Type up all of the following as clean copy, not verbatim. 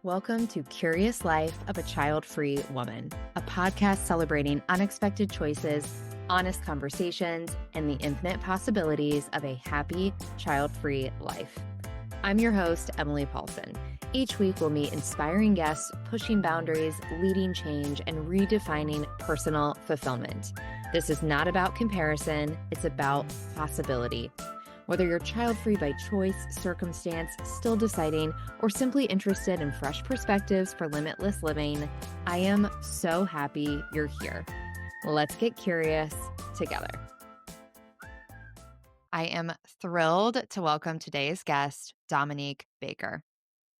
Welcome to Curious Life of a Child-Free Woman, a podcast celebrating unexpected choices, honest conversations, and the infinite possibilities of a happy, child-free life. I'm your host, Emily Paulsen. Each week, we'll meet inspiring guests, pushing boundaries, leading change, and redefining personal fulfillment. This is not about comparison, it's about possibility. Whether you're child-free by choice, circumstance, still deciding, or simply interested in fresh perspectives for limitless living, I am so happy you're here. Let's get curious together. I am thrilled to welcome today's guest, Dominique Baker.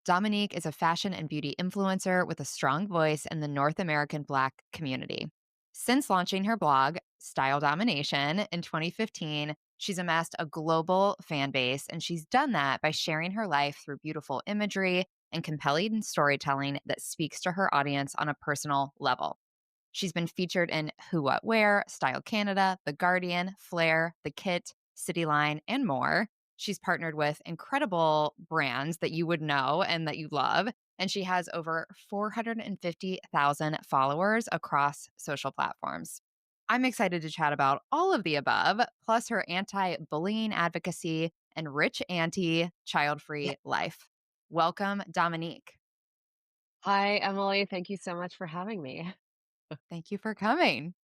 Dominique is a fashion and beauty influencer with a strong voice in the North American Black community. Since launching her blog, Style Domination, in 2015, she's amassed a global fan base, and she's done that by sharing her life through beautiful imagery and compelling storytelling that speaks to her audience on a personal level. She's been featured in Who What Wear, Style Canada, The Guardian, Flair, The Kit, Cityline, and more. She's partnered with incredible brands that you would know and that you love, and she has over 450,000 followers across social platforms. I'm excited to chat about all of the above, plus her anti-bullying advocacy and rich auntie child-free life. Welcome, Dominique. Hi, Emily. Thank you so much for having me. Thank you for coming.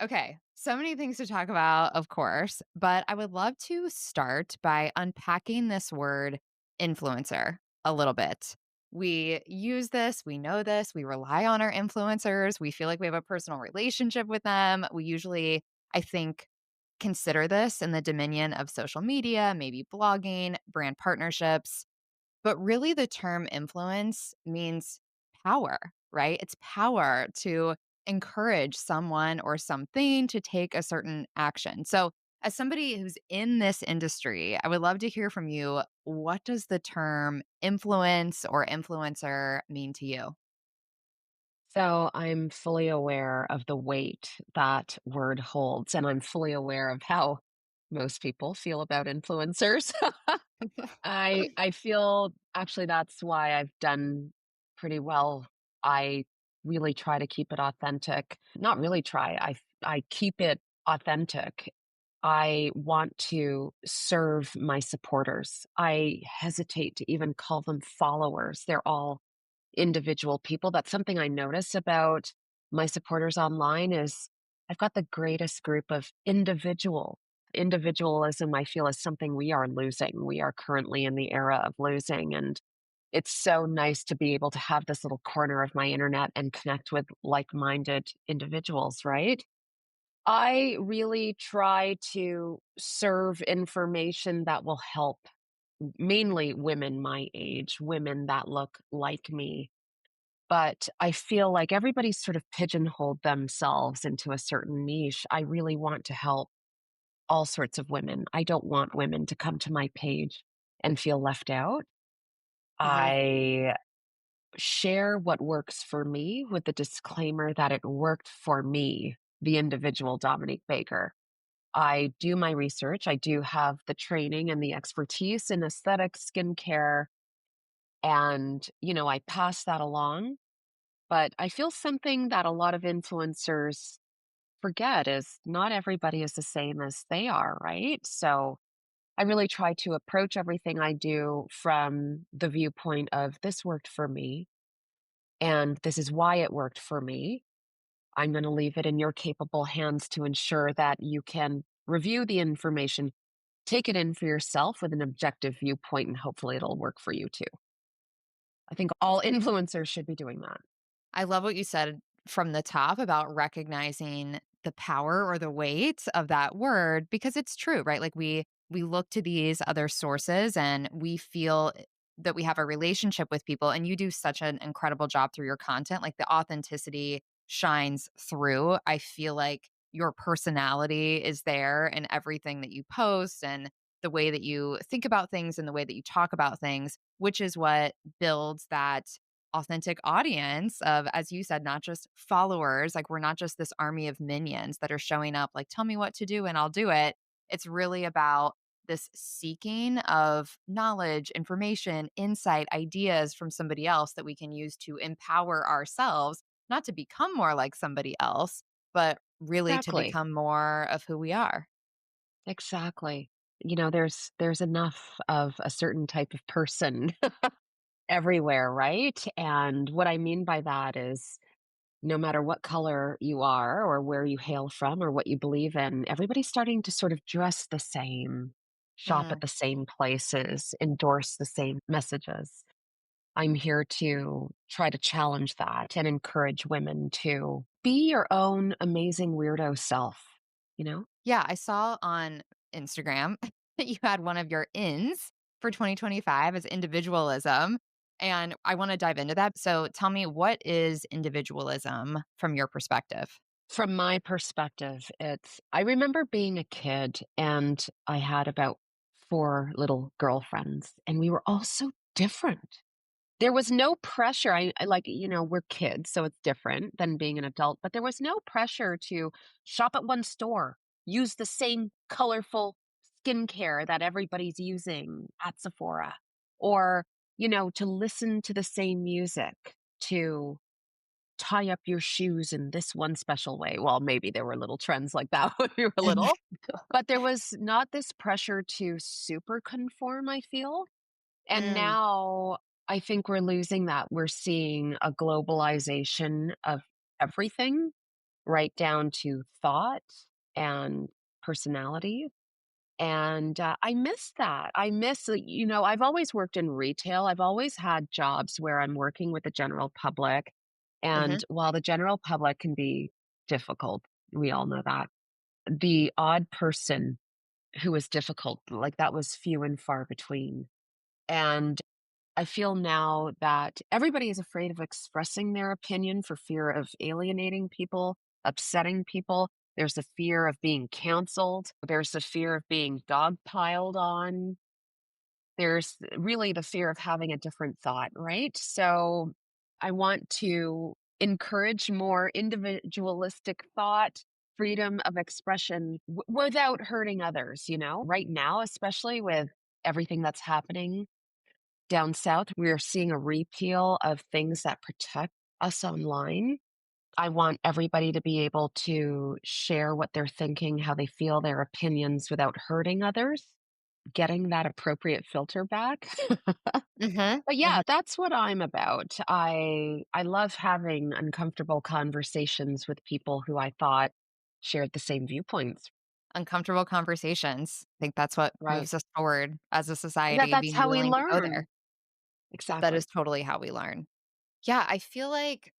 Okay, so many things to talk about, of course, but I would love to start by unpacking this word influencer a little bit. We use this, we know this, we rely on our influencers, we feel like we have a personal relationship with them. We usually, I think, consider this in the dominion of social media, maybe blogging, brand partnerships. But really, the term influence means power, right? It's power to encourage someone or something to take a certain action. So, as somebody who's in this industry, I would love to hear from you. What does the term influence or influencer mean to you? So, I'm fully aware of the weight that word holds, and I'm fully aware of how most people feel about influencers. I feel actually that's why I've done pretty well. I really try to keep it authentic. Not really try. I keep it authentic. I want to serve my supporters. I hesitate to even call them followers. They're all individual people. That's something I notice about my supporters online is I've got the greatest group of individualism. I feel is something we are losing. We are currently in the era of losing. And it's so nice to be able to have this little corner of my internet and connect with like-minded individuals, right? I really try to serve information that will help mainly women my age, women that look like me, but I feel like everybody's sort of pigeonholed themselves into a certain niche. I really want to help all sorts of women. I don't want women to come to my page and feel left out. Hmm. I share what works for me with the disclaimer that it worked for me, the individual Dominique Baker. I do my research. I do have the training and the expertise in aesthetics, skincare, and, I pass that along. But I feel something that a lot of influencers forget is not everybody is the same as they are, right? So I really try to approach everything I do from the viewpoint of this worked for me, and this is why it worked for me. I'm going to leave it in your capable hands to ensure that you can review the information, take it in for yourself with an objective viewpoint, and hopefully it'll work for you too. I think all influencers should be doing that. I love what you said from the top about recognizing the power or the weight of that word because it's true, right? Like we look to these other sources and we feel that we have a relationship with people, and you do such an incredible job through your content. Like the authenticity shines through. I feel like your personality is there in everything that you post and the way that you think about things and the way that you talk about things, which is what builds that authentic audience of, as you said, not just followers. Like we're not just this army of minions that are showing up like, tell me what to do and I'll do it. It's really about this seeking of knowledge, information, insight, ideas from somebody else that we can use to empower ourselves, not to become more like somebody else, but really to Exactly. become more of who we are. Exactly. There's enough of a certain type of person everywhere, right? And what I mean by that is no matter what color you are or where you hail from or what you believe in, everybody's starting to sort of dress the same, shop at Mm. the same places, endorse the same messages. I'm here to try to challenge that and encourage women to be your own amazing weirdo self, you know? Yeah, I saw on Instagram that you had one of your ins for 2025 as individualism, and I wanna dive into that. So tell me, what is individualism from your perspective? From my perspective, I remember being a kid and I had about 4 little girlfriends, and we were all so different. There was no pressure. I like, we're kids, so it's different than being an adult, but there was no pressure to shop at one store, use the same colorful skincare that everybody's using at Sephora, or, to listen to the same music, to tie up your shoes in this one special way. Well, maybe there were little trends like that when we were little, but there was not this pressure to super conform, I feel. And Mm, now I think we're losing that. We're seeing a globalization of everything, right down to thought and personality. And I miss that. I've always worked in retail. I've always had jobs where I'm working with the general public. mhm, And while the general public can be difficult, we all know that, the odd person who was difficult, like that was few and far between. And I feel now that everybody is afraid of expressing their opinion for fear of alienating people, upsetting people. There's a fear of being canceled. There's a fear of being dogpiled on. There's really the fear of having a different thought, right? So I want to encourage more individualistic thought, freedom of expression without hurting others, Right now, especially with everything that's happening down south, we are seeing a repeal of things that protect us online. I want everybody to be able to share what they're thinking, how they feel, their opinions without hurting others, getting that appropriate filter back. mhm, But yeah, mhm. that's what I'm about. I love having uncomfortable conversations with people who I thought shared the same viewpoints, Uncomfortable conversations. I think that's what right? moves us forward as a That society, that's being how we willing to go there. learn. That is Exactly. totally how we learn. Yeah, I feel like,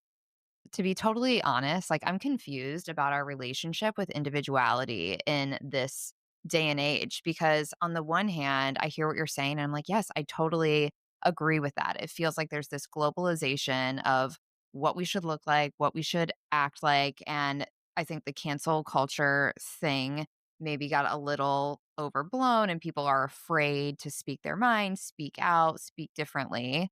to be totally honest, like, I'm confused about our relationship with individuality in this day and age because, on the one hand, I hear what you're saying, and I'm like, yes, I totally agree with that. It feels like there's this globalization of what we should look like, what we should act like. And I think the cancel culture thing maybe got a little overblown, and people are afraid to speak their mind, speak out, speak differently.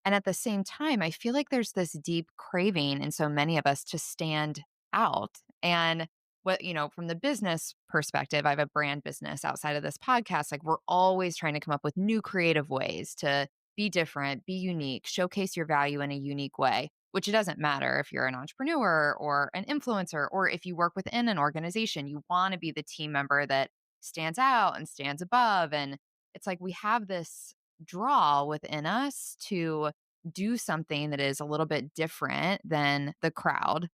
And at the same time, I feel like there's this deep craving in so many of us to stand out. And from the business perspective, I have a brand business outside of this podcast. Like, we're always trying to come up with new creative ways to be different, be unique, showcase your value in a unique way, which it doesn't matter if you're an entrepreneur or an influencer or if you work within an organization. You want to be the team member that stands out and stands above. And it's like we have this draw within us to do something that is a little bit different than the crowd.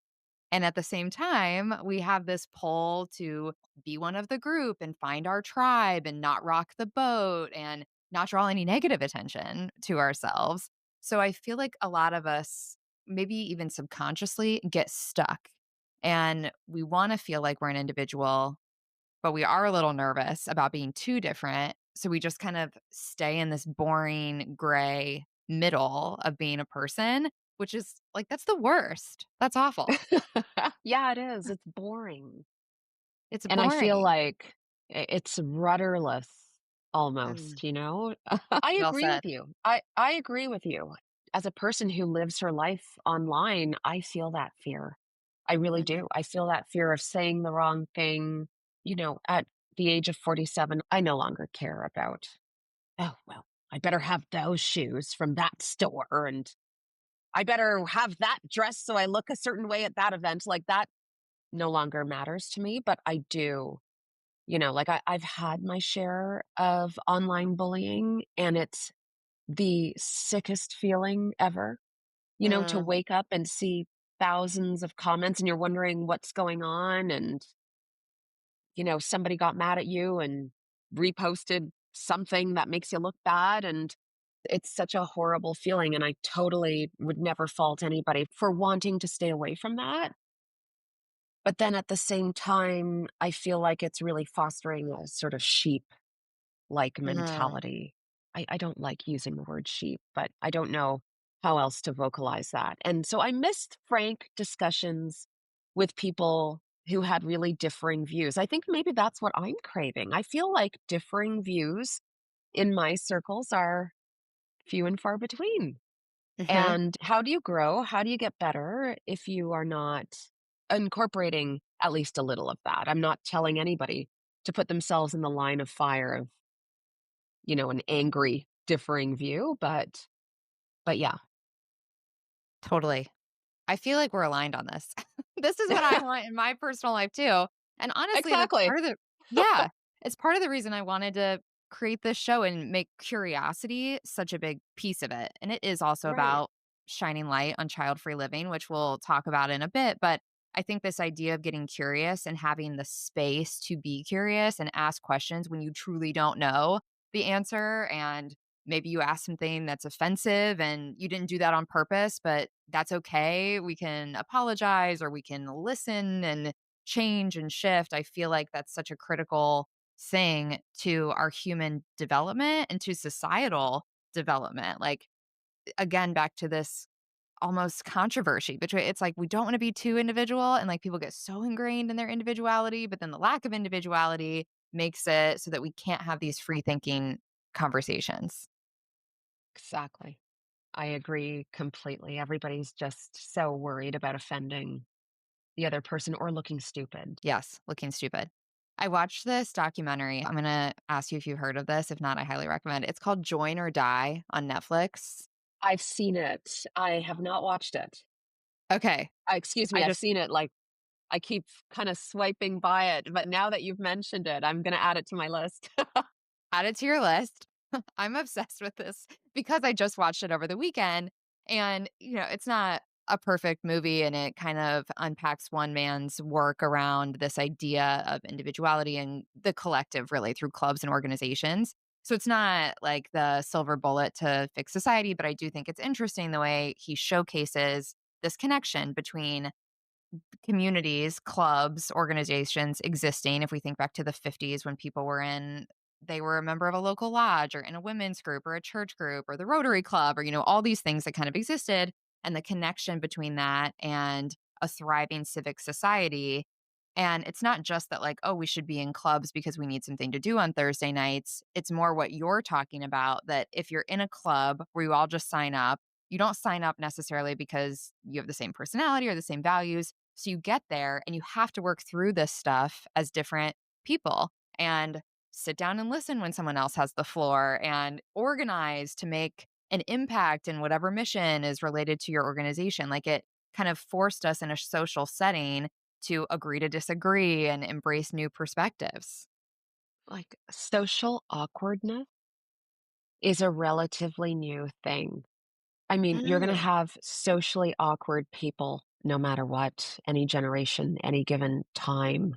And at the same time, we have this pull to be one of the group and find our tribe and not rock the boat and not draw any negative attention to ourselves. So I feel like a lot of us, maybe even subconsciously, get stuck. And we want to feel like we're an individual, but we are a little nervous about being too different. So we just kind of stay in this boring gray middle of being a person, which is like, that's the worst. That's awful. Yeah, it is. It's boring. It's And I feel boring. like it's rudderless Mm, almost. I well agree said. with you. I agree with you. As a person who lives her life online, I feel that fear. I really Mhm. do. I feel that fear of saying the wrong thing, at the age of 47, I no longer care about, oh, well, I better have those shoes from that store and I better have that dress so I look a certain way at that event. Like that no longer matters to me, but I do, like I've had my share of online bullying and it's the sickest feeling ever, to Mm, wake up and see thousands of comments and you're wondering what's going on. And, somebody got mad at you and reposted something that makes you look bad. And it's such a horrible feeling. And I totally would never fault anybody for wanting to stay away from that. But then at the same time, I feel like it's really fostering a sort of sheep like mm, mentality. I don't like using the word sheep, but I don't know how else to vocalize that. And so I missed frank discussions with people who had really differing views. I think maybe that's what I'm craving. I feel like differing views in my circles are few and far between. mhm. And how do you grow? How do you get better if you are not incorporating at least a little of that? I'm not telling anybody to put themselves in the line of fire of, an angry, differing view, but yeah. Totally. I feel like we're aligned on this. This is what I want in my personal life too. And honestly, that's Exactly. part of the yeah, it's part of the reason I wanted to create this show and make curiosity such a big piece of it. And it is also Right. about shining light on child-free living, which we'll talk about in a bit, but I think this idea of getting curious and having the space to be curious and ask questions when you truly don't know the answer, and maybe you ask something that's offensive and you didn't do that on purpose, but that's okay. We can apologize or we can listen and change and shift. I feel like that's such a critical thing to our human development and to societal development. Like, again, back to this almost controversy between it's like we don't want to be too individual and like people get so ingrained in their individuality, but then the lack of individuality makes it so that we can't have these free thinking conversations. Exactly. I agree completely. Everybody's just so worried about offending the other person or looking stupid. Yes, looking stupid. I watched this documentary. I'm gonna ask you if you've heard of this. If not, I highly recommend it. It's called Join or Die on Netflix. I've seen it. I have not watched it. Okay. Excuse me, I I've just seen it, like, I keep kinda swiping by it, but now that you've mentioned it, I'm gonna add it to my list. add it to your list. I'm obsessed with this because I just watched it over the weekend. And, it's not a perfect movie and it kind of unpacks one man's work around this idea of individuality and the collective, really, through clubs and organizations. So it's not like the silver bullet to fix society, but I do think it's interesting the way he showcases this connection between communities, clubs, organizations existing. If we think back to the 50s when people were they were a member of a local lodge or in a women's group or a church group or the Rotary Club or, all these things that kind of existed, and the connection between that and a thriving civic society. And it's not just that, like, oh, we should be in clubs because we need something to do on Thursday nights. It's more what you're talking about, that if you're in a club where you all just sign up, you don't sign up necessarily because you have the same personality or the same values. So you get there and you have to work through this stuff as different people and sit down and listen when someone else has the floor and organize to make an impact in whatever mission is related to your organization. Like, it kind of forced us in a social setting to agree to disagree and embrace new perspectives. Like, social awkwardness is a relatively new thing. I mean, you're gonna Mm. have socially awkward people no matter what, any generation, any given time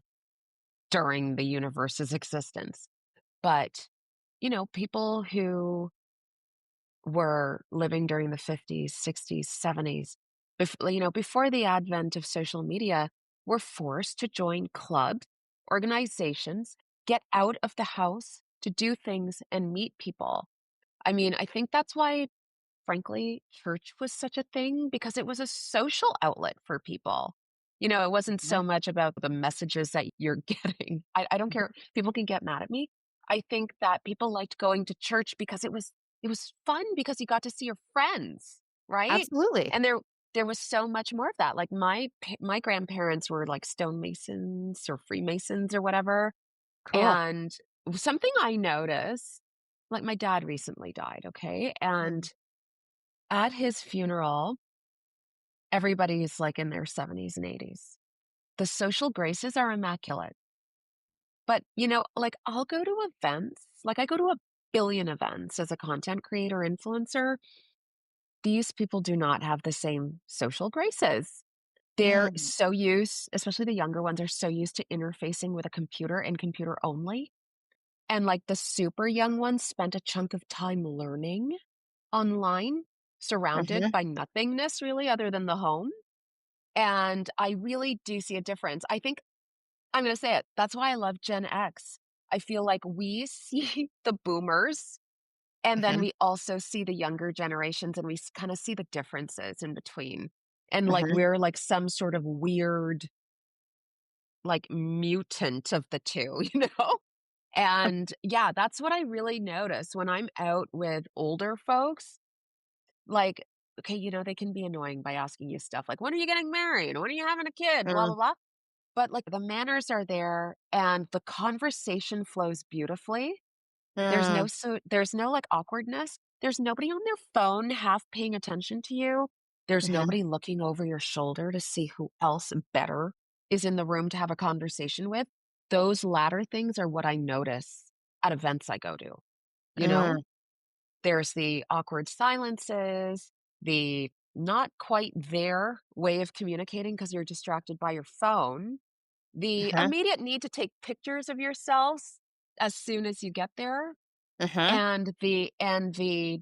during the universe's existence. But, people who were living during the 50s, 60s, 70s, before the advent of social media, were forced to join clubs, organizations, get out of the house to do things and meet people. I mean, I think that's why, frankly, church was such a thing because it was a social outlet for people. It wasn't Yeah. so much about the messages that you're getting. I don't care. People can get mad at me. I think that people liked going to church because it was fun because you got to see your friends, right? Absolutely. And there was so much more of that. Like my grandparents were like stonemasons or Freemasons or whatever. Cool. And something I noticed, like my dad recently died, okay? And Mm. at his funeral, everybody's like in their 70s and 80s. The social graces are immaculate. But, like I'll go to events, like I go to a billion events as a content creator influencer. These people do not have the same social graces. They're Mm. so used, especially the younger ones, are so used to interfacing with a computer and computer only. And like the super young ones spent a chunk of time learning online, surrounded Mhm. by nothingness really other than the home. And I really do see a difference. I think I'm going to say it. That's why I love Gen X. I feel like we see the boomers and then Mhm. we also see the younger generations and we kind of see the differences in between. And like Mhm. we're like some sort of weird, like mutant of the two, you know? And yeah, that's what I really notice when I'm out with older folks. Like, okay, they can be annoying by asking you stuff like, when are you getting married? When are you having a kid? Blah, Mm. blah, blah. But like the manners are there and the conversation flows beautifully. Mm. There's no like awkwardness. There's nobody on their phone half paying attention to you. There's Mhm. nobody looking over your shoulder to see who else better is in the room to have a conversation with. Those latter things are what I notice at events I go to. You know, Mm. there's the awkward silences, the not quite there way of communicating because you're distracted by your phone, the Uh-huh. immediate need to take pictures of yourselves as soon as you get there, Uh-huh. and the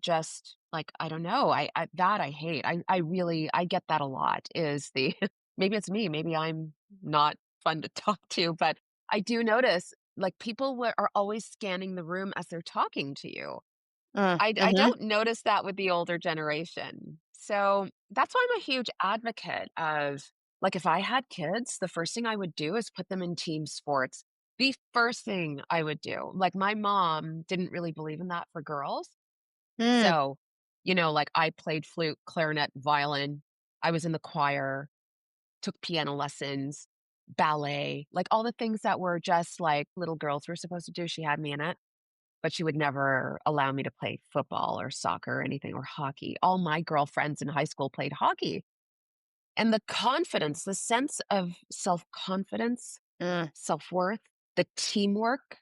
just, like, I don't know, I that I hate. I really I get that a lot is the maybe it's me, maybe I'm not fun to talk to, but I do notice, like, people are always scanning the room as they're talking to you. I Mhm. don't notice that with the older generation. So, that's why I'm a huge advocate of like, if I had kids, the first thing I would do is put them in team sports. The first thing I would do. Like, my mom didn't really believe in that for girls. Mm. So, like, I played flute, clarinet, violin. I was in the choir, took piano lessons, ballet, like, all the things that were just, like, little girls were supposed to do, she had me in it. But she would never allow me to play football or soccer or anything or hockey. All my girlfriends in high school played hockey. And the confidence, the sense of self-confidence, Mm. self-worth, the teamwork,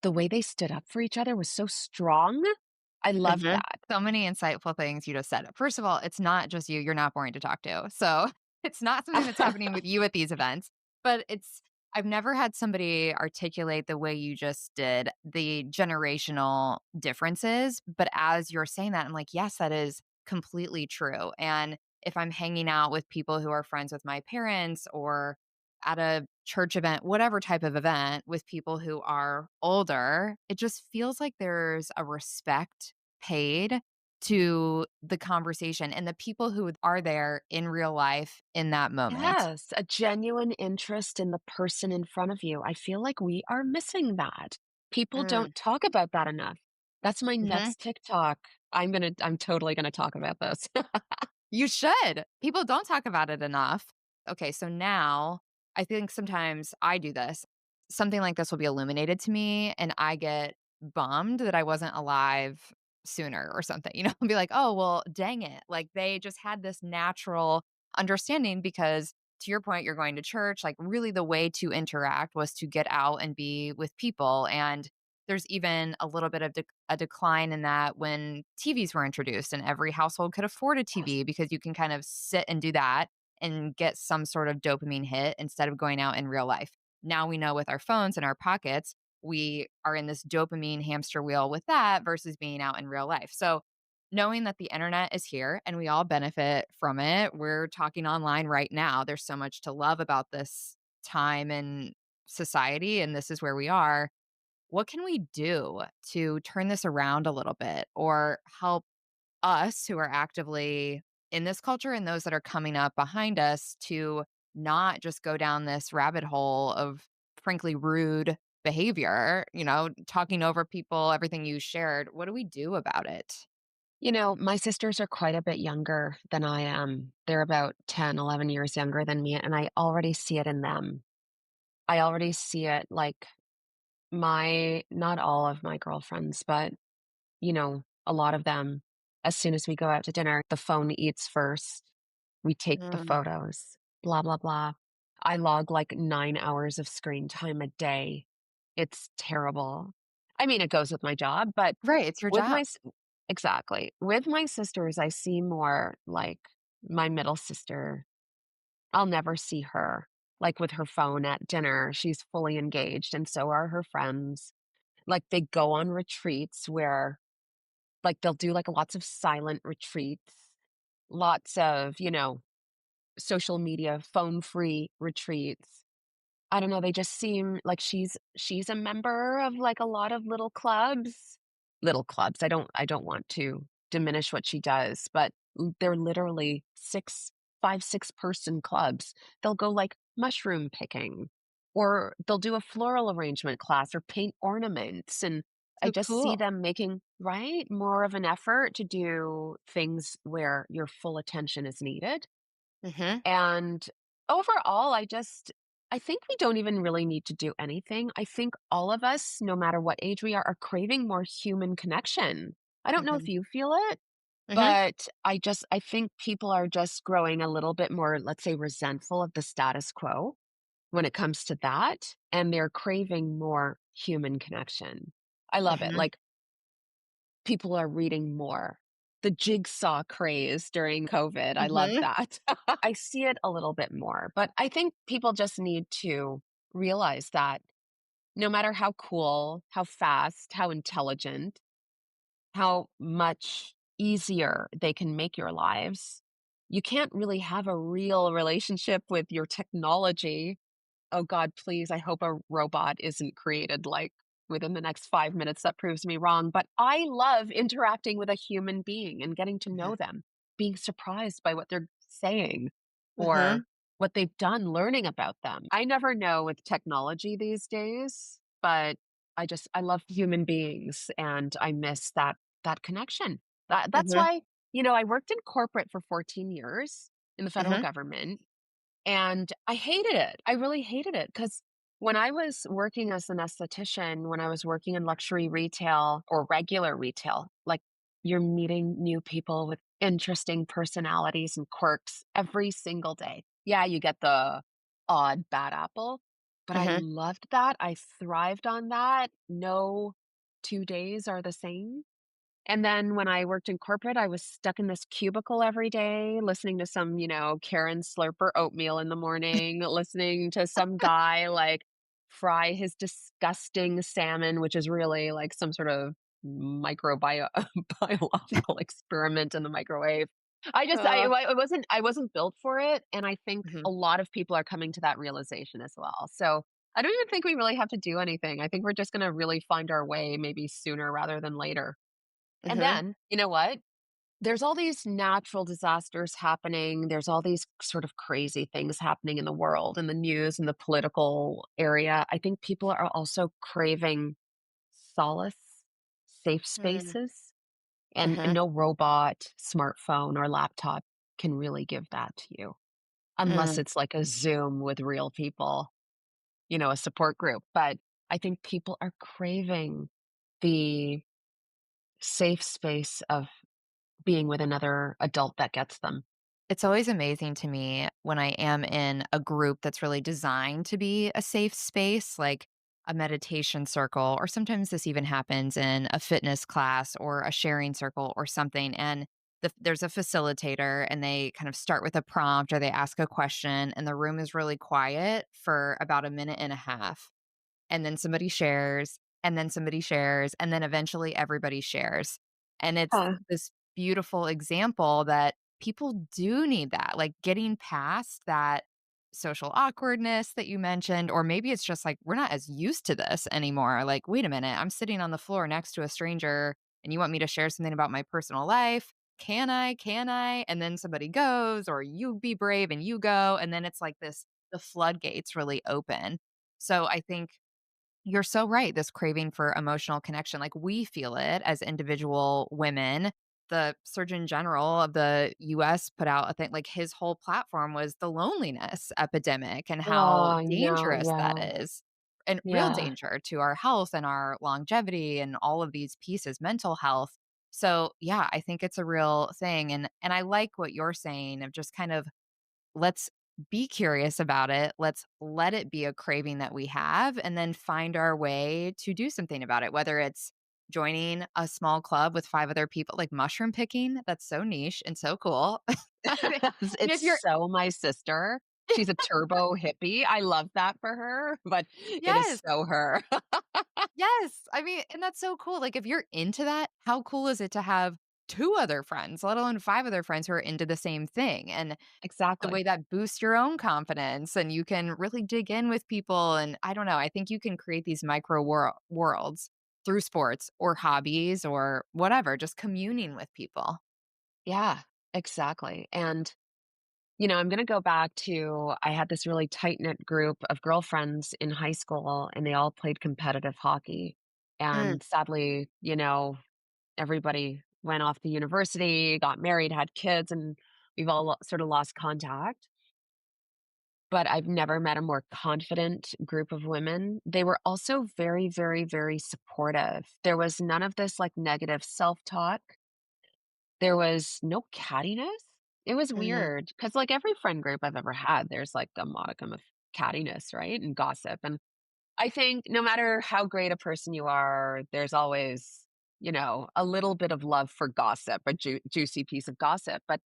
the way they stood up for each other was so strong. I loved Mhm. that. So many insightful things you just said. First of all, it's not just you, you're not boring to talk to. So, it's not something that's happening with you at these events, but I've never had somebody articulate the way you just did the generational differences, but as you're saying that, I'm like, "Yes, that is completely true." And if I'm hanging out with people who are friends with my parents or at a church event, whatever type of event with people who are older, it just feels like there's a respect paid to the conversation and the people who are there in real life in that moment. Yes, a genuine interest in the person in front of you. I feel like we are missing that. People Mm. don't talk about that enough. That's my Mhm. next TikTok. I'm totally gonna talk about this. You should. People don't talk about it enough. Okay, so now I think sometimes I do this. Something like this will be illuminated to me, and I get bummed that I wasn't alive sooner or something. I'll be like, oh, well, dang it. Like they just had this natural understanding because to your point, you're going to church. Like, really, the way to interact was to get out and be with people. And there's even a little bit of a decline in that when TVs were introduced and every household could afford a Yes. TV because you can kind of sit and do that and get some sort of dopamine hit instead of going out in real life. Now we know with our phones in our pockets, we are in this dopamine hamster wheel with that versus being out in real life. So, knowing that the internet is here and we all benefit from it, we're talking online right now. There's so much to love about this time and society, and this is where we are. What can we do to turn this around a little bit or help us who are actively in this culture and those that are coming up behind us to not just go down this rabbit hole of frankly rude behavior, talking over people, everything you shared? What do we do about it? My sisters are quite a bit younger than I am. They're about 10, 11 years younger than me, and I already see it in them. I already see it, like, My not all of my girlfriends, but, a lot of them, as soon as we go out to dinner, the phone eats first. We take the Mm. photos, blah, blah, blah. I log like 9 hours of screen time a day. It's terrible. I mean, it goes with my job, but Right, it's your with my job. s exactly. With my sisters, I see more like my middle sister. I'll never see her, like, with her phone at dinner. She's fully engaged, and so are her friends. Like, they go on retreats where, like, they'll do, like, lots of silent retreats, lots of, social media phone-free retreats. I don't know, they just seem like she's a member of, like, a lot of little clubs. Little clubs, I don't want to diminish what she does, but they're literally 6 person clubs. They'll go, like, mushroom picking, or they'll do a floral arrangement class or paint ornaments, and I So just see cool. them making right? More of an effort to do things where your full attention is needed. Mhm, And overall, I think we don't even really need to do anything. I think all of us, no matter what age we are craving more human connection. I don't know if mhm, you feel it, mhm, but I think people are just growing a little bit more, let's say, resentful of the status quo when it comes to that, and they're craving more human connection. I love it. mhm, Like, people are reading more. The jigsaw craze during COVID, I love mhm, that. I see it a little bit more, but I think people just need to realize that no matter how cool, how fast, how intelligent, how much easier they can make your lives, you can't really have a real relationship with your technology. Oh god, please, I hope a robot isn't created, like, within the next 5 minutes that proves me wrong, but I love interacting with a human being and getting to mhm, know them, being surprised by what they're saying mhm. or what they've done, learning about them. I never know with technology these days, but I love human beings, and I miss that connection. That's Mhm, why, I worked in corporate for 14 years in the federal mhm, government, and I hated it. I really hated it because when I was working as an esthetician, when I was working in luxury retail or regular retail, like, you're meeting new people with interesting personalities and quirks every single day. Yeah, you get the odd bad apple, but I mhm. loved that. I thrived on that. No 2 days are the same. And then when I worked in corporate, I was stuck in this cubicle every day, listening to some, Karen slurper oatmeal in the morning, listening to some guy like fry his disgusting salmon, which is really like some sort of biological experiment in the microwave. Uh, I wasn't built for it. And I think mhm, a lot of people are coming to that realization as well. So I don't even think we really have to do anything. I think we're just going to really find our way maybe sooner rather than later. And mhm. then, you know what? There's all these natural disasters happening. There's all these sort of crazy things happening in the world, in the news, in the political area. I think people are also craving solace, safe Mm, spaces, and mhm, no robot, smartphone, or laptop can really give that to you unless mm. it's like a Zoom with real people, a support group. But I think people are craving the safe space of being with another adult that gets them. It's always amazing to me when I am in a group that's really designed to be a safe space, like a meditation circle, or sometimes this even happens in a fitness class or a sharing circle or something. And there's a facilitator, and they kind of start with a prompt or they ask a question, and the room is really quiet for about a minute and a half, and then somebody shares, and then somebody shares, and then eventually everybody shares. And it's Huh. this beautiful example that people do need that, like getting past that social awkwardness that you mentioned, or maybe it's just like we're not as used to this anymore. Like, wait a minute, I'm sitting on the floor next to a stranger and you want me to share something about my personal life. Can I? Can I? And then somebody goes, or you be brave and you go. And then it's like this the floodgates really open. So I think you're so right, this craving for emotional connection, like, we feel it as individual women. The Surgeon General of the US put out I think, like, his whole platform was the loneliness epidemic and Oh, how I know, dangerous that yeah. is. in real Yeah. danger to our health and our longevity and all of these pieces, mental health. So, yeah, I think it's a real thing, and I like what you're saying of just kind of let's be curious about it. Let's let it be a craving that we have and then find our way to do something about it, whether it's joining a small club with 5 other people, like mushroom picking. That's so niche and so cool. And if It's you're so my sister. She's a turbo hippie. I love that for her, but it is yes, so her. yes. I mean, and that's so cool. Like, if you're into that, how cool is it to have 2 other friends, let alone 5 other friends who are into the same thing? And the Exactly. way that boosts your own confidence and you can really dig in with people, and I don't know, I think you can create these micro worlds through sports or hobbies or whatever, just communing with people. Yeah, exactly. And, you know, I'm going to go back to I had this really tight knit group of girlfriends in high school, and they all played competitive hockey. Mm, And sadly, you know, everybody went off to university, got married, had kids, and we've all sort of lost contact. But I've never met a more confident group of women. They were also very, very, very supportive. There was none of this like negative self talk. There was no cattiness. It was mhm, weird because, like, every friend group I've ever had, there's like a modicum of cattiness, right? And gossip. And I think no matter how great a person you are, there's always, you know, a little bit of love for gossip, a juicy piece of gossip. But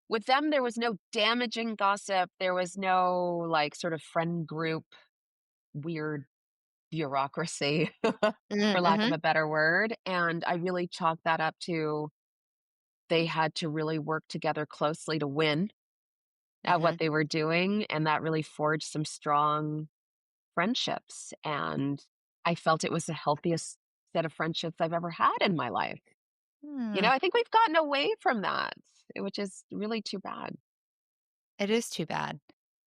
with them, there was no damaging gossip. There was no like sort of friend group weird bureaucracy, mhm, for lack of mhm, a better word. And I really chalked that up to they had to really work together closely to win at what mhm. they were doing. And that really forged some strong friendships. And I felt it was the healthiest set of friendships I've ever had in my life. You know, Hmm. I think we've gotten away from that, which is really too bad. It is too bad.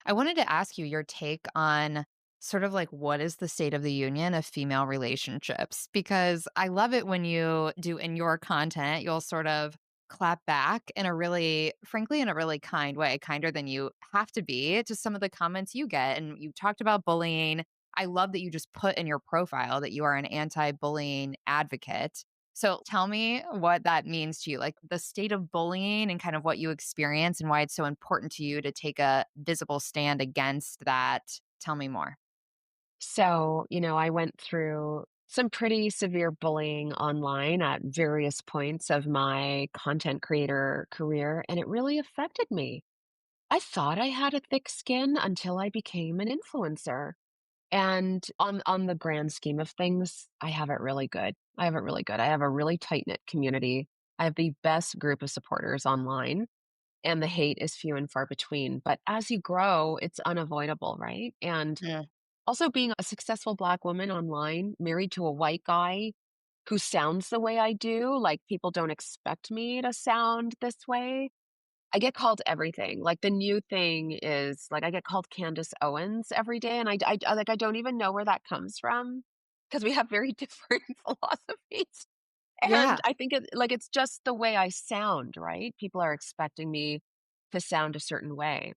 I wanted to ask you your take on sort of like what is the state of the union of female relationships? Because I love it when you do in your content, you'll sort of clap back in a really, frankly, in a really kind way, kinder than you have to be to some of the comments you get. And you talked about bullying. I love that you just put in your profile that you are an anti bullying advocate. So tell me what that means to you, like the state of bullying and kind of what you experience and why it's so important to you to take a visible stand against that. Tell me more. So, you know, I went through some pretty severe bullying online at various points of my content creator career, and it really affected me. I thought I had a thick skin until I became an influencer. And on the grand scheme of things, I have it really good. I have it really good. I have a really tight-knit community. I have the best group of supporters online, and the hate is few and far between. But as you grow, it's unavoidable, right? And Mm, also being a successful Black woman online, married to a white guy who sounds the way I do, like, people don't expect me to sound this way. I get called everything. Like, the new thing is, like, I get called Candace Owens every day, and like, I don't even know where that comes from because we have very different philosophies. And yeah. I think it's just the way I sound, right? People are expecting me to sound a certain way.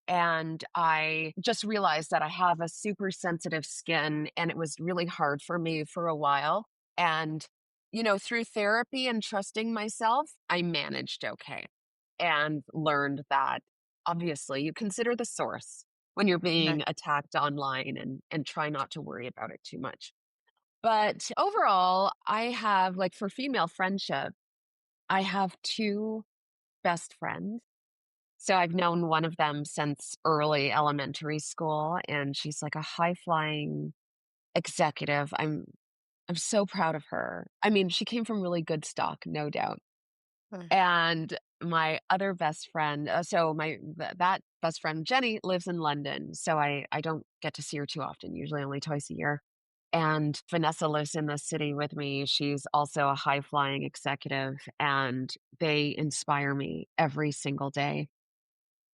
And I just realized that I have a super sensitive skin, and it was really hard for me for a while. And, you know, through therapy and trusting myself, I managed okay and learned that obviously you consider the source when you're Mhm, being attacked online and try not to worry about it too much. But overall, I have like for female friendship, I have 2 best friends. So I've known one of them since early elementary school, and she's like a high-flying executive. I'm so proud of her. I mean, she came from really good stock, no doubt. mm, And my other best friend, so that best friend Jenny lives in London, so I don't get to see her too often, usually only twice a year. And Vanessa lives in the city with me. She's also a high flying executive, and they inspire me every single day.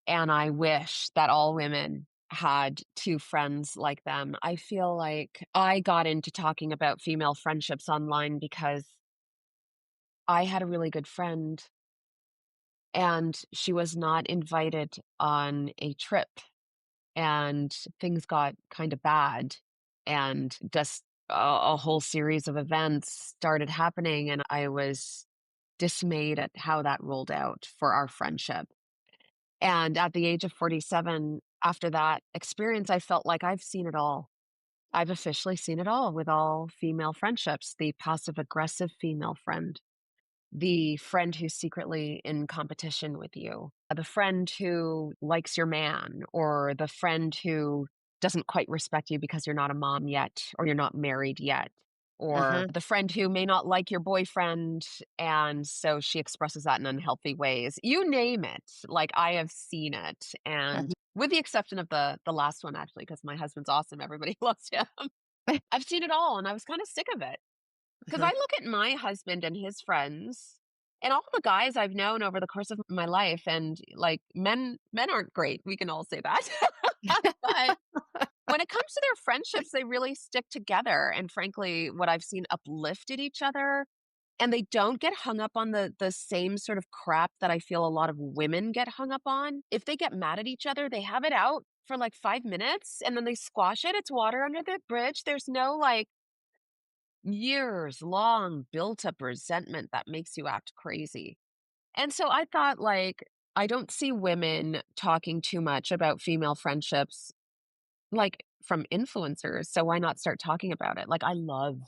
And I wish that all women had 2 friends like them. I feel like I got into talking about female friendships online because I had a really good friend and she was not invited on a trip and things got kind of bad. and just a whole series of events started happening, and I was dismayed at how that rolled out for our friendship. And at the age of 47, after that experience, I felt like I've seen it all. I've officially seen it all with all female friendships, the passive aggressive female friend, the friend who's secretly in competition with you, the friend who likes your man, or the friend who doesn't quite respect you because you're not a mom yet, or you're not married yet, or Mhm. the friend who may not like your boyfriend, and so she expresses that in unhealthy ways. You name it. Like, I have seen it, and Mhm. with the exception of the last one, actually, because my husband's awesome, everybody loves him. I've seen it all, and I was kinda sick of it. 'Cause I Mhm. look at my husband and his friends and all the guys I've known over the course of my life, and, like, men aren't great, we can all say that. But when it comes to their friendships, they really stick together, and frankly, what I've seen uplifted each other, and they don't get hung up on the same sort of crap that I feel a lot of women get hung up on. If they get mad at each other, they have it out for, like, 5 minutes, and then they squash it, it's water under the bridge, there's no, like, years long built up resentment that makes you act crazy. And so I thought, like, I don't see women talking too much about female friendships, like, from influencers. So why not start talking about it? Like, I love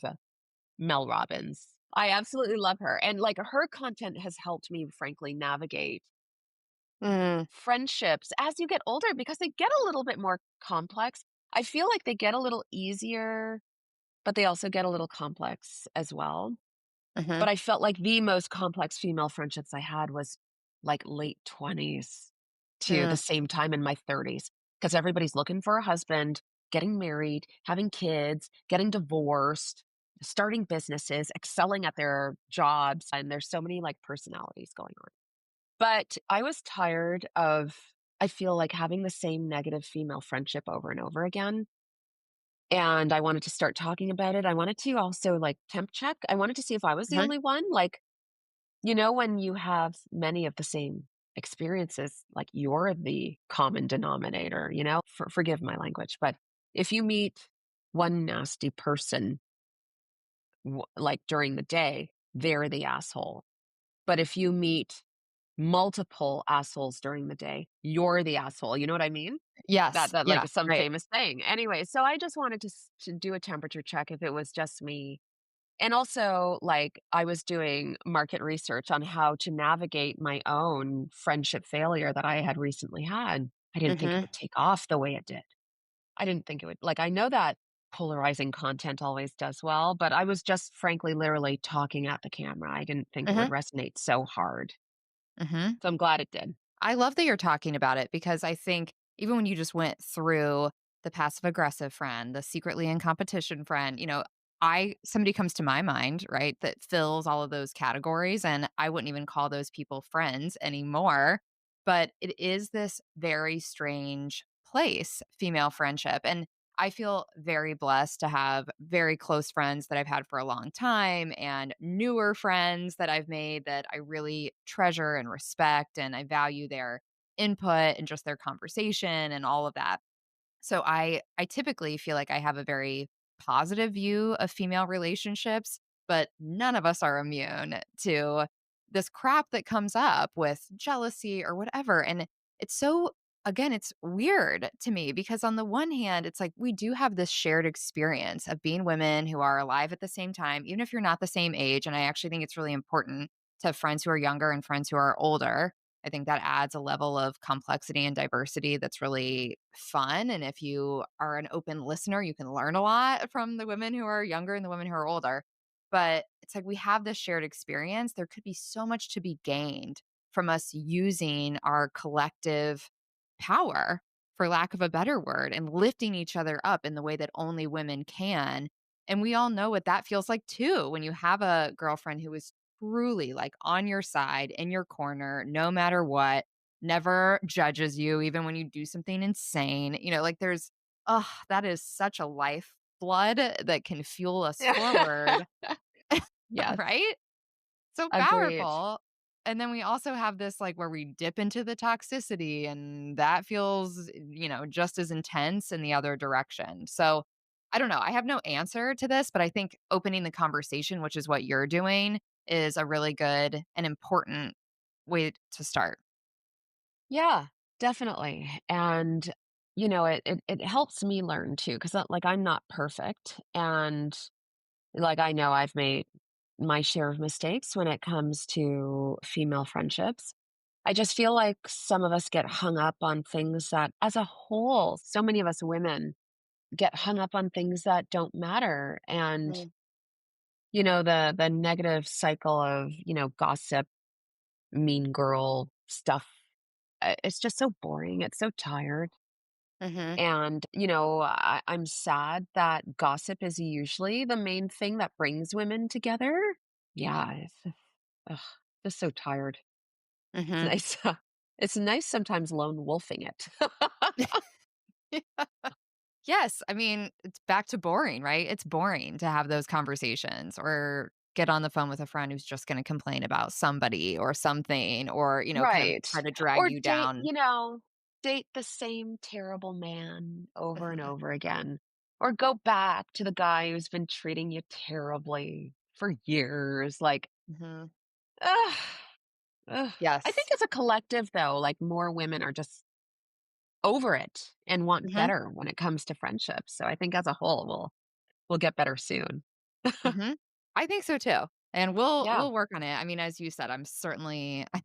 Mel Robbins. I absolutely love her. And like her content has helped me, frankly, navigate Mm. friendships as you get older because they get a little bit more complex. I feel like they get a little easier, but they also get a little complex as well. Mhm. But I felt like the most complex female friendships I had was, like, late 20s to the Mm. same time in my 30s, because everybody's looking for a husband, getting married, having kids, getting divorced, starting businesses, excelling at their jobs, and there's so many, like, personalities going on. But I was tired of, I feel like, having the same negative female friendship over and over again, and I wanted to start talking about it. I wanted to also, like, temp check. I wanted to see if I was the Mhm. only one, like, when you have many of the same experiences, like you're the common denominator, forgive my language, but if you meet one nasty person, like during the day, they're the asshole. But if you meet multiple assholes during the day, you're the asshole. You know what I mean? That Yes. that like Yeah. some Right. famous saying. Anyway, so I just wanted to do a temperature check if it was just me. And also, like, I was doing market research on how to navigate my own friendship failure that I had recently had. I didn't think it Mhm. would take off the way it did. I didn't think it would, like, I know that polarizing content always does well, but I was just frankly literally talking at the camera. I didn't think it would Mhm. resonate so hard. Mhm. So I'm glad it did. I love that you're talking about it because I think even when you just went through the passive aggressive friend, the secretly in competition friend, I somebody comes to my mind, right, that fills all of those categories and I wouldn't even call those people friends anymore, but it is this very strange place, female friendship. And I feel very blessed to have very close friends that I've had for a long time and newer friends that I've made that I really treasure and respect. And I value their input and just their conversation and all of that. So I typically feel like I have a very positive view of female relationships, but none of us are immune to this crap that comes up with jealousy or whatever. And it's so again, it's weird to me because on the one hand, it's like we do have this shared experience of being women who are alive at the same time, even if you're not the same age. And I actually think it's really important to have friends who are younger and friends who are older. I think that adds a level of complexity and diversity that's really fun. And if you are an open listener, you can learn a lot from the women who are younger and the women who are older. But it's like we have this shared experience. There could be so much to be gained from us using our collective power, for lack of a better word, and lifting each other up in the way that only women can. And we all know what that feels like too when you have a girlfriend who is truly like on your side, in your corner, no matter what, never judges you, even when you do something insane. Like that is such a life blood that can fuel us forward, Yes, right? So agreed. powerful. And then we also have this like where we dip into the toxicity and that feels, just as intense in the other direction. So I don't know. I have no answer to this, but I think opening the conversation, which is what you're doing, is a really good and important way to start. Yeah, definitely. And, it helps me learn too, because like, I'm not perfect. And like, I know I've made my share of mistakes when it comes to female friendships. I just feel like some of us get hung up on things that, as a whole, so many of us women get hung up on things that don't matter. And, Mm. the negative cycle of, gossip, mean girl stuff, it's just so boring. It's so tired. Mhm. And, I'm sad that gossip is usually the main thing that brings women together. Yeah, ugh, just so tired. It's Mhm. nice. It's nice sometimes lone wolfing it. Yes, I mean, it's back to boring, right? It's boring to have those conversations or get on the phone with a friend who's just gonna complain about somebody or something or, kind of Right. try to drag Or you down. date the same terrible man over and Mhm. over again. Or go back to the guy who's been treating you terribly for years. Like, Mhm. ugh, ugh. I think Yes. as a collective, though, like more women are just over it and want Mhm. better when it comes to friendships. So I think as a whole, we'll get better soon. Mhm. I think so too. And we'll Yeah. we'll work on it. I mean, as you said, I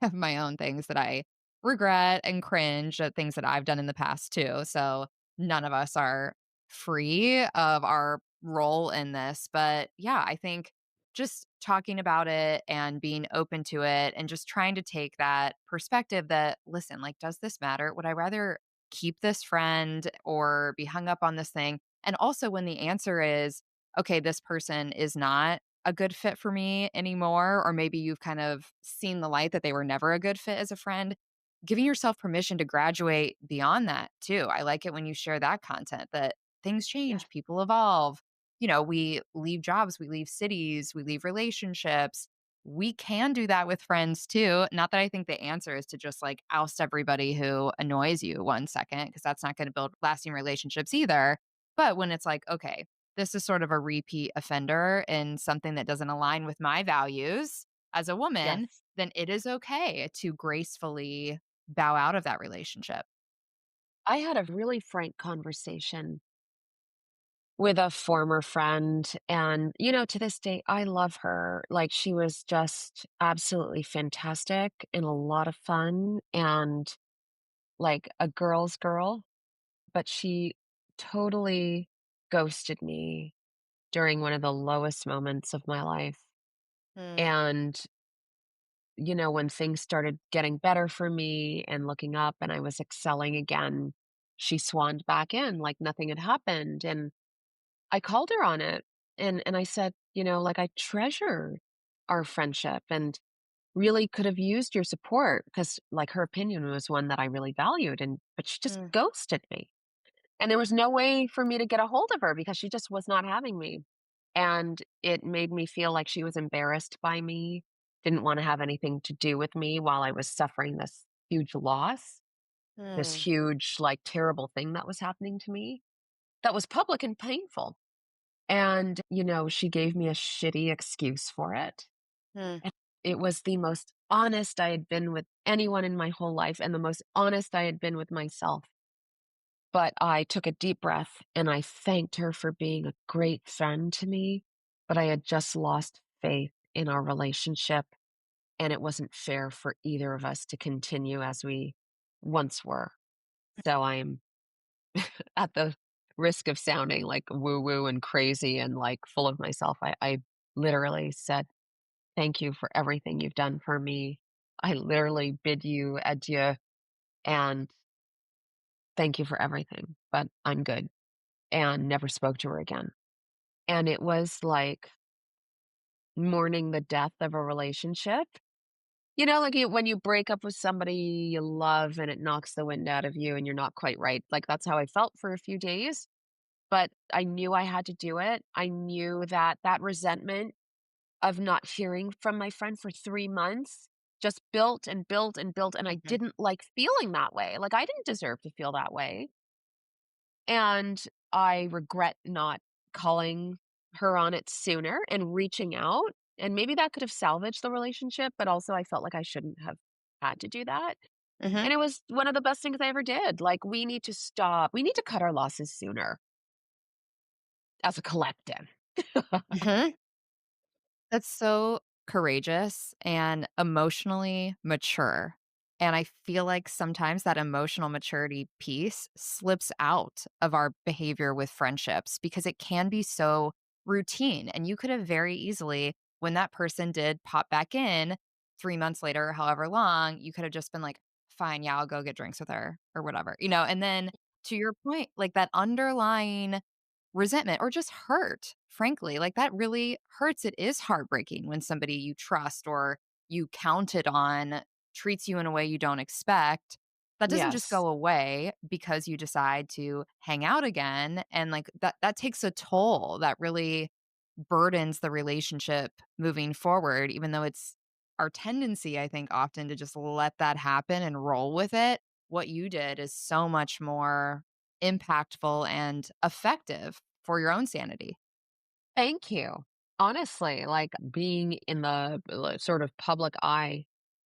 have my own things that I regret and cringe at things that I've done in the past too. So none of us are free of our role in this. But yeah, I think just talking about it and being open to it and just trying to take that perspective that, listen, like, does this matter? Would I rather keep this friend or be hung up on this thing? And also when the answer is, okay, this person is not a good fit for me anymore, or maybe you've kind of seen the light that they were never a good fit as a friend, giving yourself permission to graduate beyond that too. I like it when you share that content that things Yeah. change, people evolve. We leave jobs, we leave cities, we leave relationships. We can do that with friends too. Not that I think the answer is to just like oust everybody who annoys you 1 second, because that's not going to build lasting relationships either. But when it's like, okay, this is sort of a repeat offender and something that doesn't align with my values as a woman, Yes. then it is okay to gracefully bow out of that relationship. I had a really frank conversation with a former friend. And, to this day, I love her. Like, she was just absolutely fantastic and a lot of fun and like a girl's girl. But she totally ghosted me during one of the lowest moments of my life. Mm, And, when things started getting better for me and looking up and I was excelling again, she swanned back in like nothing had happened. And I called her on it, and I said, like, "I treasure our friendship and really could have used your support because, like, her opinion was one that I really valued, but she just mm, ghosted me, and there was no way for me to get a hold of her because she just was not having me, and it made me feel like she was embarrassed by me, didn't wanna have anything to do with me while I was suffering this huge loss, this mm, huge, like, terrible thing that was happening to me that was public and painful." And, she gave me a shitty excuse for it. mm, And it was the most honest I had been with anyone in my whole life and the most honest I had been with myself. But I took a deep breath and I thanked her for being a great friend to me. But I had just lost faith in our relationship, and it wasn't fair for either of us to continue as we once were. So I'm at the risk of sounding like woo woo and crazy and like full of myself. I literally said, "Thank you for everything you've done for me. I literally bid you adieu and thank you for everything, but I'm good." And never spoke to her again. And it was like mourning the death of a relationship. Like when you break up with somebody you love and it knocks the wind out of you and you're not quite right. Like that's how I felt for a few days. But I knew I had to do it. I knew that that resentment of not hearing from my friend for 3 months just built and built and built, and I mhm, didn't like feeling that way. Like, I didn't deserve to feel that way, and I regret not calling her on it sooner and reaching out, and maybe that could have salvaged the relationship, but also I felt like I shouldn't have had to do that, Mhm. and it was one of the best things I ever did. Like, we need to stop. We need to cut our losses sooner as a collective. Mhm. That's so courageous and emotionally mature. And I feel like sometimes that emotional maturity piece slips out of our behavior with friendships because it can be so routine. And you could have very easily, when that person did pop back in 3 months later, or however long, you could have just been like, fine, yeah, I'll go get drinks with her or whatever, and then to your point, like that underlying resentment or just hurt, frankly. Like that really hurts. It is heartbreaking when somebody you trust or you counted on treats you in a way you don't expect. That doesn't just Yes. go away because you decide to hang out again. And like that takes a toll that really burdens the relationship moving forward, even though it's our tendency, I think, often to just let that happen and roll with it. What you did is so much more impactful and effective for your own sanity. Thank you. Honestly, like, being in the, sort of public eye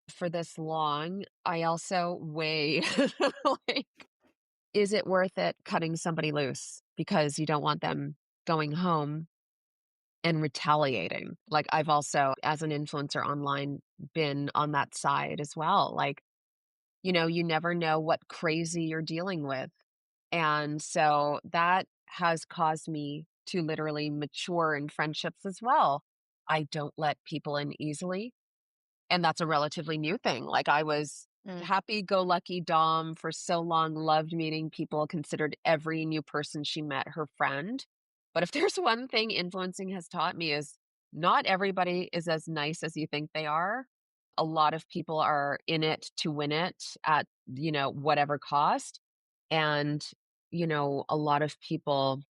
for this long, I also weigh, like, is it worth it cutting somebody loose because you don't want them going home and retaliating? Like, I've also, as an influencer online, been on that side as well. Like, you never know what crazy you're dealing with. And so that has caused me to literally mature in friendships as well. I don't let people in easily. And that's a relatively new thing. Like, I was Mm. happy-go-lucky Dom for so long, loved meeting people, considered every new person she met her friend. But if there's one thing influencing has taught me is not everybody is as nice as you think they are. A lot of people are in it to win it at, whatever cost. And, a lot of people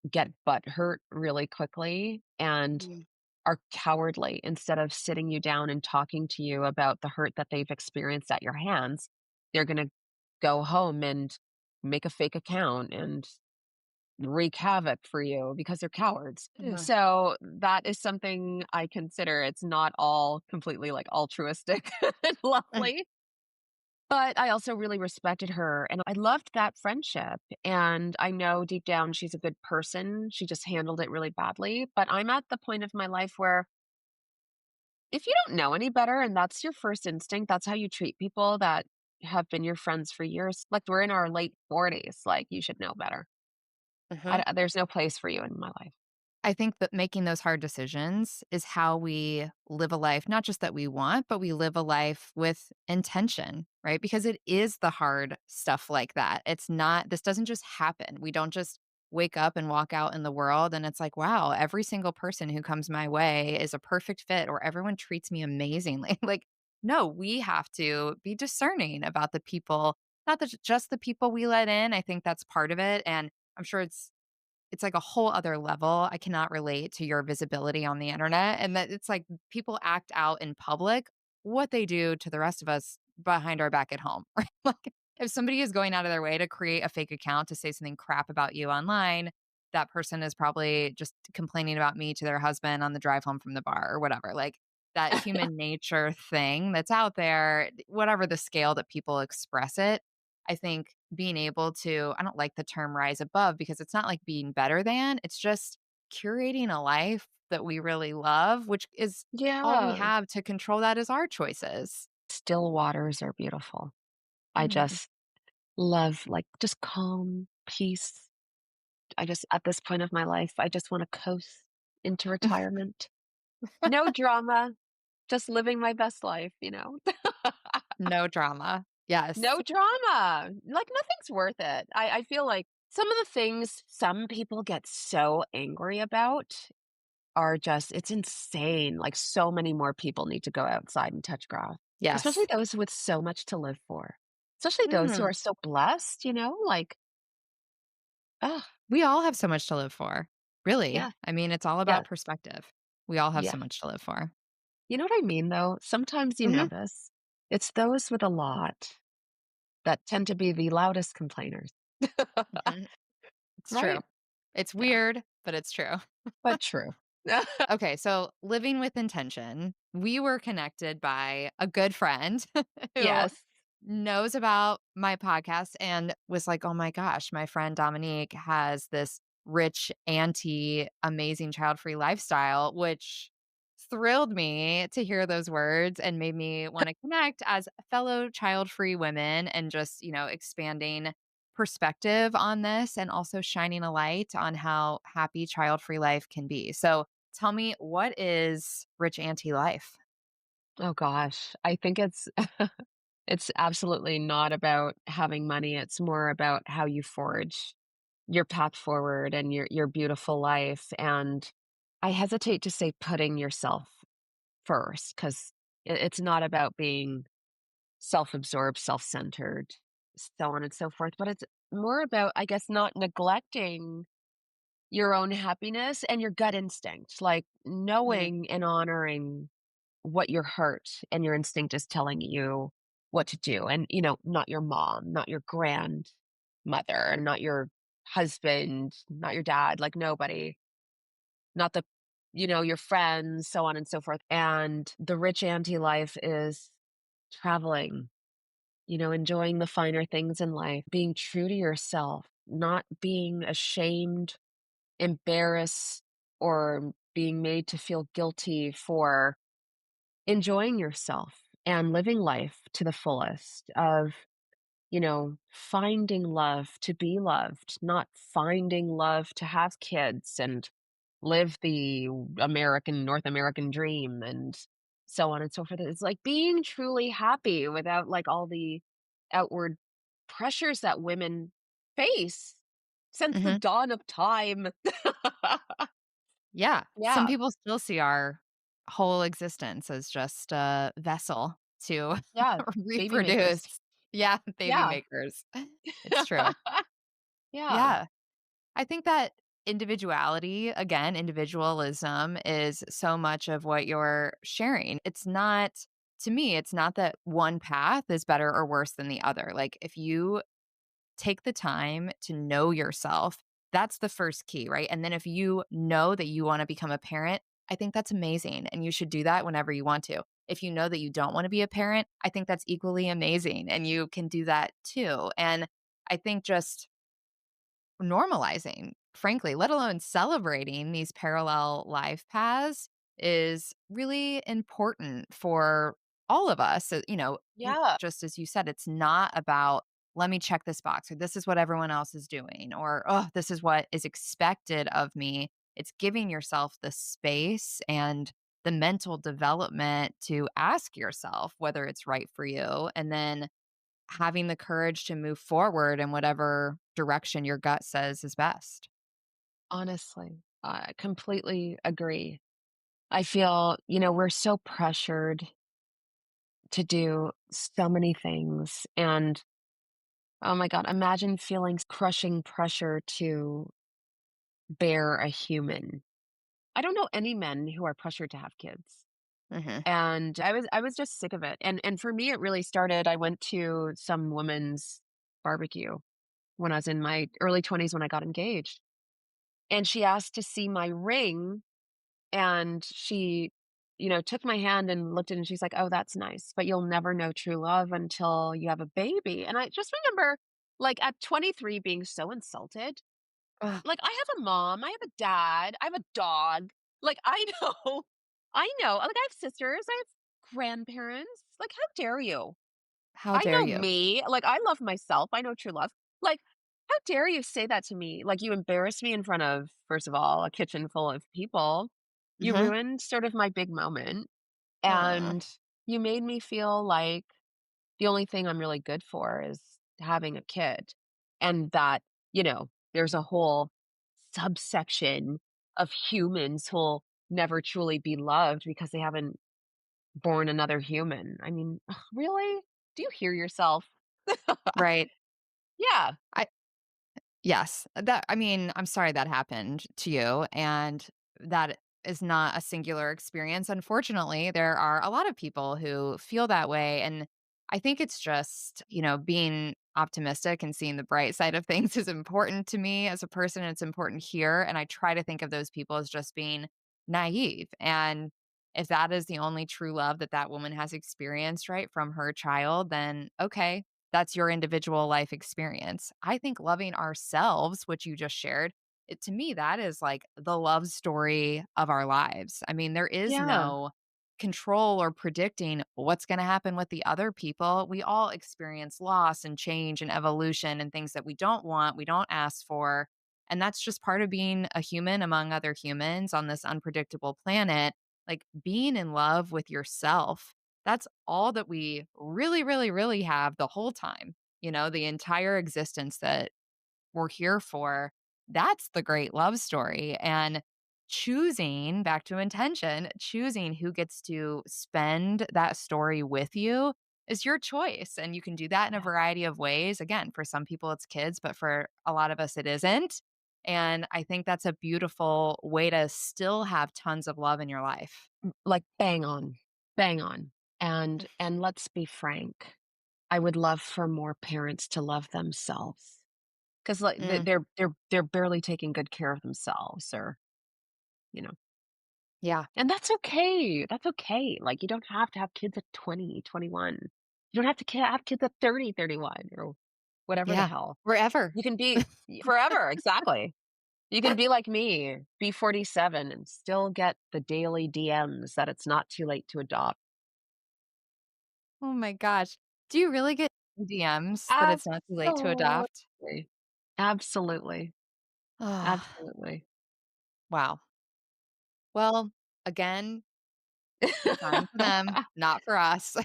get butt hurt really quickly and Mm. are cowardly instead of sitting you down and talking to you about the hurt that they've experienced at your hands. They're going to go home and make a fake account and wreak havoc for you because they're cowards. Uh-huh. So that is something I consider. It's not all completely like altruistic and Mm. lovely. But I also really respected her and I loved that friendship. And I know deep down she's a good person. She just handled it really badly. But I'm at the point of my life where if you don't know any better and that's your first instinct, that's how you treat people that have been your friends for years. Like, we're in our late 40s, like, you should know better. Mhm. There's no place for you in my life. I think that making those hard decisions is how we live a life, not just that we want, but we live a life with intention, right? Because it is the hard stuff like that. It's not, this doesn't just happen. We don't just wake up and walk out in the world and it's like, wow, every single person who comes my way is a perfect fit or everyone treats me amazingly. Like, no, we have to be discerning about the people, not just the people we let in. I think that's part of it. And I'm sure it's like a whole other level. I cannot relate to your visibility on the internet, and that it's like people act out in public what they do to the rest of us behind our back at home, right? Like, if somebody is going out of their way to create a fake account to say something crap about you online, that person is probably just complaining about me to their husband on the drive home from the bar or whatever. Like, that human nature thing that's out there, whatever the scale that people express it, I think being able to, I don't like the term rise above because it's not like being better than, it's just curating a life that we really love, which is all we Yeah. have to control that is our choices. Still waters are beautiful. I Mhm. just love, like, just calm, peace. I just, at this point of my life, I just want to coast into retirement. No drama, just living my best life. No drama. Yes. No drama. Like, nothing's worth it. I feel like some of the things some people get so angry about are just, it's insane. Like, so many more people need to go outside and touch grass, especially Yes. those with so much to live for, especially those who Mhm. are so blessed, like, oh, We all have so much to live for, really. yeah, I mean, it's all yeah, about perspective. We all have yeah. so much to live for. You know what I mean, though? Sometimes you Mhm. notice it's those with a lot that tend to be the loudest complainers, Mhm. It's true. right? It's Yeah. weird. but it's true. but true. Okay, so living with intention, we were connected by a good friend who Yes. knows about my podcast and was like, "Oh my gosh, my friend Dominique has this rich, anti, amazing child-free lifestyle," which thrilled me to hear those words and made me want to connect as fellow child-free women and just, expanding perspective on this and also shining a light on how happy child-free life can be. So, tell me, what is rich anti life? Oh gosh, I think it's absolutely not about having money. It's more about how you forge your path forward and your beautiful life. And I hesitate to say putting yourself first because it's not about being self-absorbed, self-centered, so on and so forth. But it's more about, I guess, not neglecting your own happiness and your gut instinct, like Mhm, knowing and honoring what your heart and your instinct is telling you what to do. And, not your mom, not your grandmother, not your husband, not your dad, like nobody, not your friends, so on and so forth. And the rich anti life is traveling, enjoying the finer things in life, being true to yourself, not being ashamed, embarrassed, or being made to feel guilty for enjoying yourself and living life to the fullest of, finding love to be loved, not finding love to have kids and live the North American dream and so on and so forth. It's like being truly happy without like all the outward pressures that women face since the mhm. dawn of time. Yeah, some Yeah. people still see our whole existence as just a vessel to Yeah. Baby makers. reproduce. Yeah, baby Yeah. makers. It's true. Yeah. Yeah. I think that individuality, again, individualism is so much of what you're sharing. It's not, to me, it's not that one path is better or worse than the other. Like, if you take the time to know yourself, that's the first key, right? And then if you know that you want to become a parent, I think that's amazing. And you should do that whenever you want to. If you know that you don't want to be a parent, I think that's equally amazing. And you can do that too. And I think just normalizing, frankly, let alone celebrating these parallel life paths is really important for all of us. Yeah. Just as you said, it's not about, let me check this box, or this is what everyone else is doing, or, oh, this is what is expected of me. It's giving yourself the space and the mental development to ask yourself whether it's right for you. And then having the courage to move forward in whatever direction your gut says is best. Honestly, I completely agree. I feel, we're so pressured to do so many things. And oh my God, imagine feeling crushing pressure to bear a human. I don't know any men who are pressured to have kids. Mhm. And I was just sick of it. And for me it really started, I went to some woman's barbecue when I was in my early 20s when I got engaged. And she asked to see my ring. And she, took my hand and looked at it and she's like, "Oh, that's nice, but you'll never know true love until you have a baby." And I just remember, like, at 23 being so insulted. Ugh, Like, I have a mom, I have a dad, I have a dog. Like, I know, I know. Like, I have sisters, I have grandparents. Like, how dare you? how I dare know you? me. Like, I love myself. I know true love. Like, how dare you say that to me? Like, you embarrassed me in front of, first of all, a kitchen full of people. You Mhm. ruined sort of my big moment. Aw, And you made me feel like the only thing I'm really good for is having a kid. And that, there's a whole subsection of humans who'll never truly be loved because they haven't born another human. I mean, ugh, really? Do you hear yourself? right. Yeah. I Yes. I'm sorry that happened to you, and that is not a singular experience. Unfortunately, there are a lot of people who feel that way, and I think it's just, being optimistic and seeing the bright side of things is important to me as a person. It's important here. And I try to think of those people as just being naive. And if that is the only true love that that woman has experienced, right, from her child, then okay, that's your individual life experience. I think loving ourselves, which you just shared, to me, that is like the love story of our lives. I mean, there is Yeah. no control or predicting what's going to happen with the other people. We all experience loss and change and evolution and things that we don't want, we don't ask for. And that's just part of being a human among other humans on this unpredictable planet. Like being in love with yourself, that's all that we really, really, really have the whole time, the entire existence that we're here for. That's the great love story. And choosing, back to intention, choosing who gets to spend that story with you is your choice. And you can do that in a Yeah. variety of ways. Again, for some people, it's kids, but for a lot of us, it isn't. And I think that's a beautiful way to still have tons of love in your life. Like bang on. Bang on. And let's be frank. I would love for more parents to love themselves. 'Cause, like, Mm, they're barely taking good care of themselves or, you know yeah. and that's okay, like, you don't have to have kids at 20, 21. You don't have to have kids at 30, 31, or whatever the Yeah. hell. Wherever. You can be forever, exactly. You can be like me, be 47 and still get the daily DMs that it's not too late to adopt. Oh my gosh. Do you really get DMs that it's not too late to adopt? Absolutely. Absolutely. Ah, Absolutely. wow. Well, again, fine for them, not for us.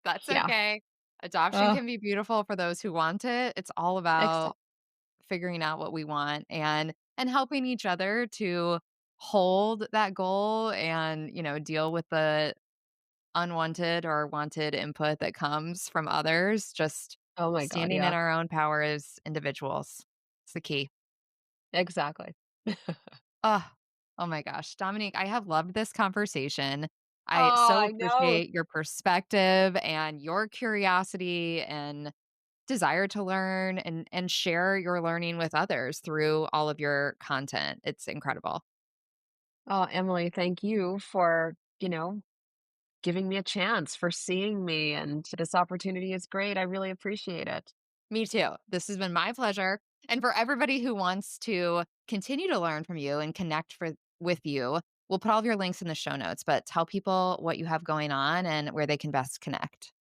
That's Yeah. okay. Adoption Oh, can be beautiful for those who want it. It's all about exactly. figuring out what we want and helping each other to hold that goal and, deal with the unwanted or wanted input that comes from others. Just Oh my god, standing in yeah. our own power as individuals. It's the key. Exactly. Oh, oh my gosh. Dominique, I have loved this conversation. I Oh, so I know. appreciate your perspective and your curiosity and desire to learn and share your learning with others through all of your content. It's incredible. Oh, Emily, thank you for, giving me a chance, for seeing me, and this opportunity is great. I really appreciate it. Me too. This has been my pleasure. And for everybody who wants to continue to learn from you and connect with you, we'll put all of your links in the show notes, but tell people what you have going on and where they can best connect.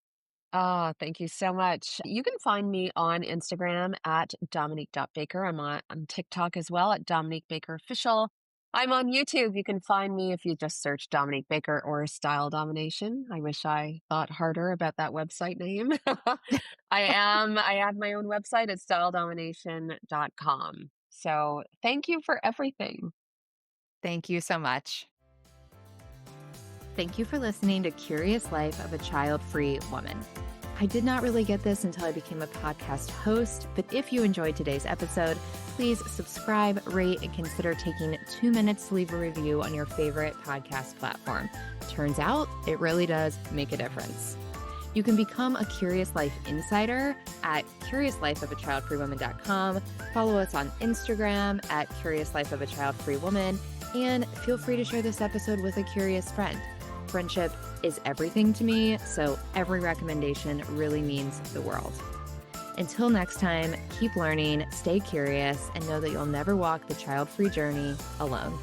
Oh, thank you so much. You can find me on Instagram at Dominique.Baker. I'm on TikTok as well at Dominique Baker Official. I'm on YouTube. You can find me if you just search Dominique Baker or Style Domination. I wish I thought harder about that website name. I have my own website at styledomination.com. So thank you for everything. Thank you so much. Thank you for listening to Curious Life of a Child-Free Woman. I did not really get this until I became a podcast host, but if you enjoyed today's episode, please subscribe, rate, and consider taking 2 minutes to leave a review on your favorite podcast platform. Turns out, it really does make a difference. You can become a Curious Life insider at CuriousLifeOfAChildFreeWoman.com. Follow us on Instagram at Curious Life of a Child-Free Woman, and feel free to share this episode with a curious friend. Friendship is everything to me, so every recommendation really means the world. Until next time, keep learning, stay curious, and know that you'll never walk the child-free journey alone.